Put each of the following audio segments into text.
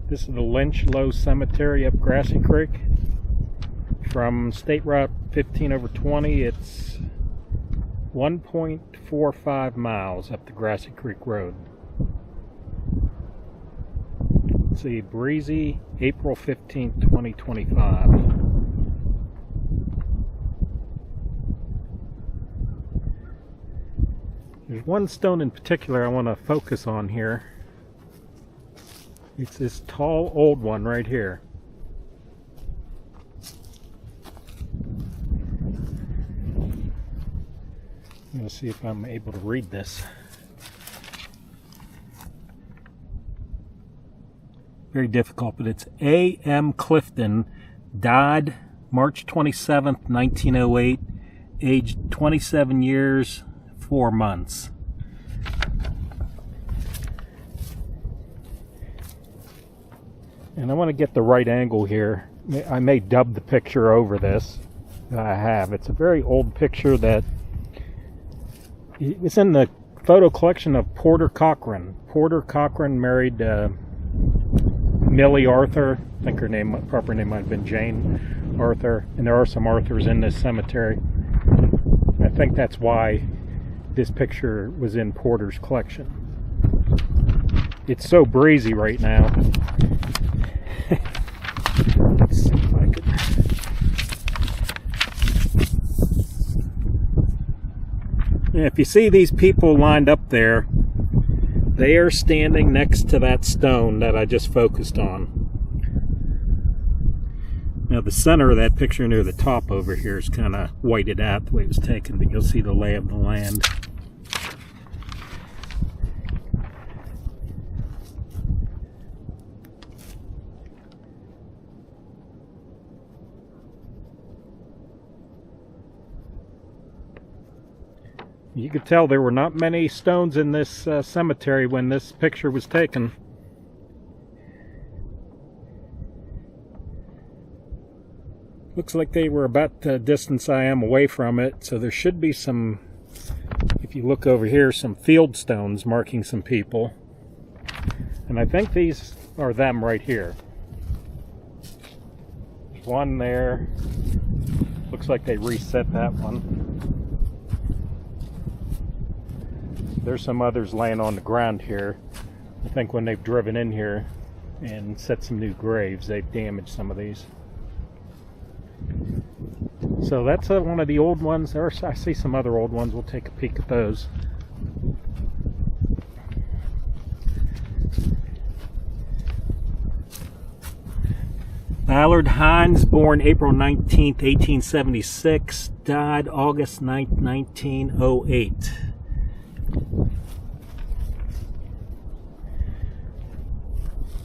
This is the Lynch-Lough Cemetery up Grassy Creek. From State Route 15/20, it's 1.45 miles up the Grassy Creek Road. Let's see, breezy April 15th, 2025. There's one stone in particular I want to focus on here. It's this tall old one right here. I'm going to see if I'm able to read this. Very difficult, but it's A.M. Clifton, died March 27th, 1908, aged 27 years, 4 months. And I want to get the right angle here. I may dub the picture over this that I have. It's a very old picture that it's in the photo collection of Porter Cochran. Porter Cochran married Millie Arthur. I think her name, proper name might have been Jane Arthur. And there are some Arthurs in this cemetery. I think that's why this picture was in Porter's collection. It's so breezy right now. Let's see if I can. If you see these people lined up there, they are standing next to that stone that I just focused on. Now the center of that picture near the top over here is kind of whited out the way it was taken, but you'll see the lay of the land. You could tell there were not many stones in this cemetery when this picture was taken. Looks like they were about the distance I am away from it, so there should be some, if you look over here, some field stones marking some people. And I think these are them right here. There's one there. Looks like they reset that one. There's some others laying on the ground here. I think when they've driven in here and set some new graves, they've damaged some of these. So that's one of the old ones. I see some other old ones. We'll take a peek at those. Ballard Hines, born April 19th, 1876, died August 9th, 1908.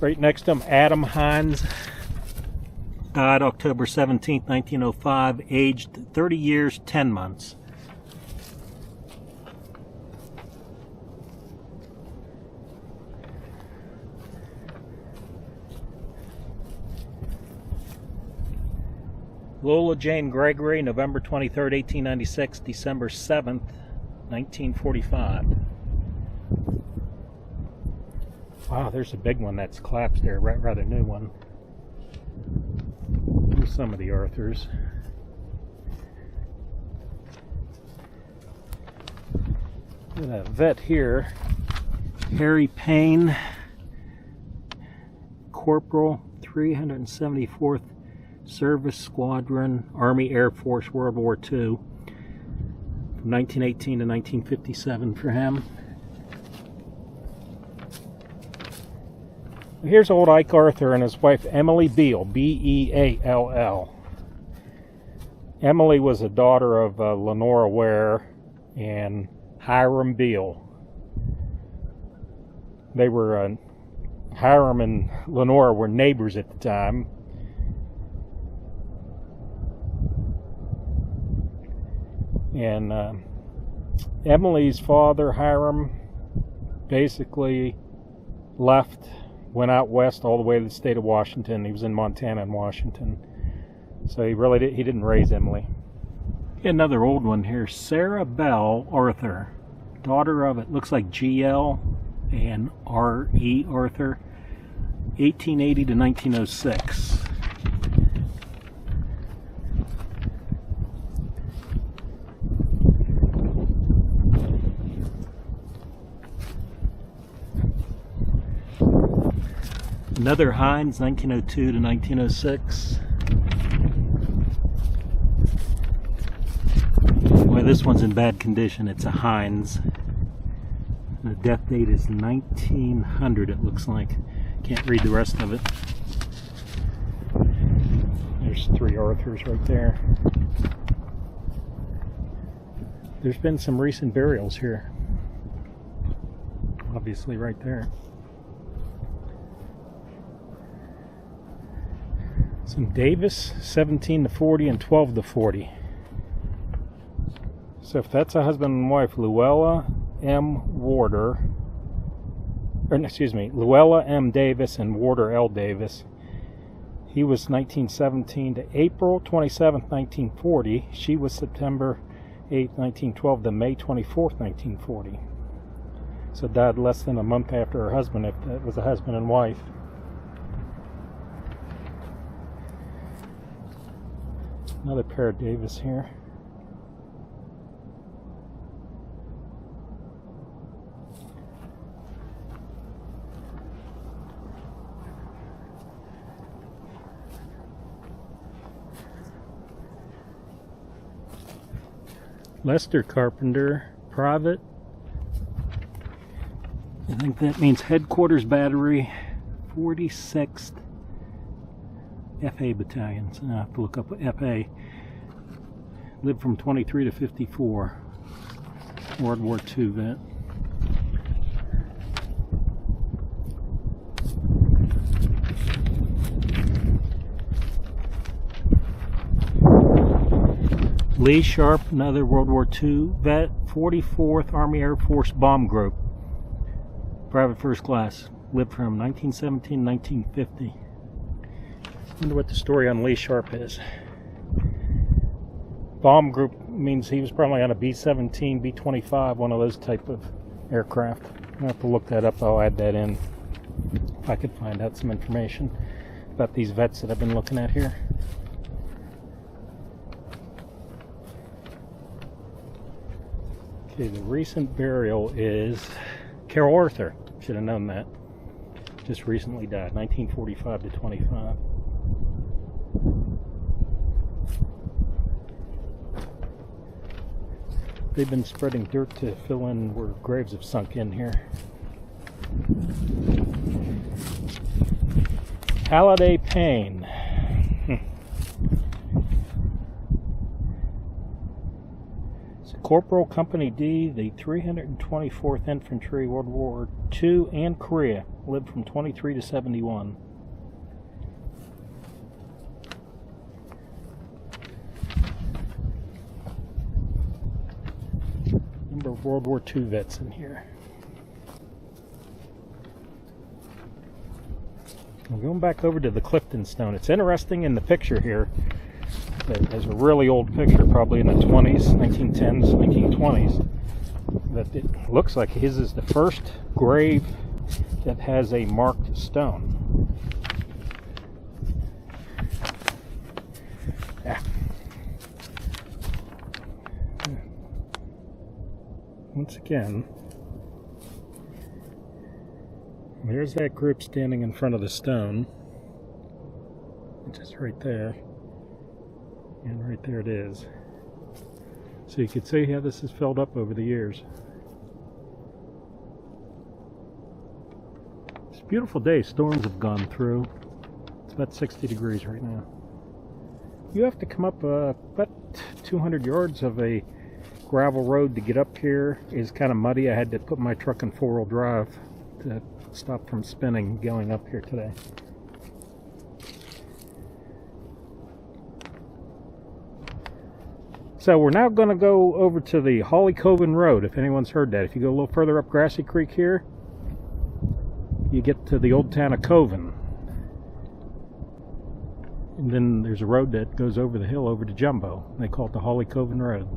Right next to him, Adam Hines, died October 17th, 1905, aged 30 years, 10 months. Lola Jane Gregory, November 23rd, 1896, December 7th, 1945. Wow, there's a big one that's collapsed there, rather new one. Here's some of the Arthurs. Got a vet here, Harry Payne, Corporal, 374th Service Squadron, Army Air Force, World War II, from 1918 to 1957 for him. Here's old Ike Arthur and his wife Emily Beall, B-E-A-L-L. Emily was a daughter of Lenora Ware and Hiram Beall. They were, Hiram and Lenora were neighbors at the time. And Emily's father, Hiram, basically left, went out west all the way to the state of Washington. He was in Montana and Washington. So he didn't raise Emily. Another old one here, Sarah Bell Arthur, daughter of, it looks like G.L. and R.E. Arthur, 1880 to 1906. Another Heinz, 1902 to 1906. Well, this one's in bad condition. It's a Heinz. The death date is 1900, it looks like. Can't read the rest of it. There's 3 Arthurs right there. There's been some recent burials here. Obviously right there. Some Davis, 17 to 40 and 12 to 40. So if that's a husband and wife, Luella M. Warder, Luella M. Davis and Warder L. Davis. He was 1917 to April 27, 1940. She was September 8, 1912 to May 24, 1940. So died less than a month after her husband, if that was a husband and wife. Another pair of Davis here. Lester Carpenter, private. I think that means Headquarters Battery, 46th FA Battalion. So I have to look up FA. Lived from 23 to 54. World War II vet. Lee Sharp, another World War II vet, 44th Army Air Force Bomb Group, private first class, lived from 1917 to 1950. Wonder what the story on Lee Sharp is. Bomb Group means he was probably on a B-17, B-25, one of those type of aircraft. I'll have to look that up. I'll add that in if I could find out some information about these vets that I've been looking at here. Okay, the recent burial is Carol Arthur. Should have known that. Just recently died, 1945 to 25. They've been spreading dirt to fill in where graves have sunk in here. Halliday Payne. Corporal Company D, the 324th Infantry, World War II and Korea. Lived from 23 to 71. Number of World War II vets in here. I'm going back over to the Clifton Stone. It's interesting in the picture here. There's a really old picture, probably in the 20s, 1910s, 1920s, that it looks like his is the first grave that has a marked stone. Yeah. Once again, there's that group standing in front of the stone, which is right there. And right there it is. So you can see how this has filled up over the years. It's a beautiful day. Storms have gone through. It's about 60 degrees right now. You have to come up about 200 yards of a gravel road to get up here. It's kind of muddy. I had to put my truck in four-wheel drive to stop from spinning going up here today. So we're now going to go over to the Holly Coven Road, if anyone's heard that. If you go a little further up Grassy Creek here, you get to the old town of Coven. And then there's a road that goes over the hill over to Jumbo. They call it the Holly Coven Road.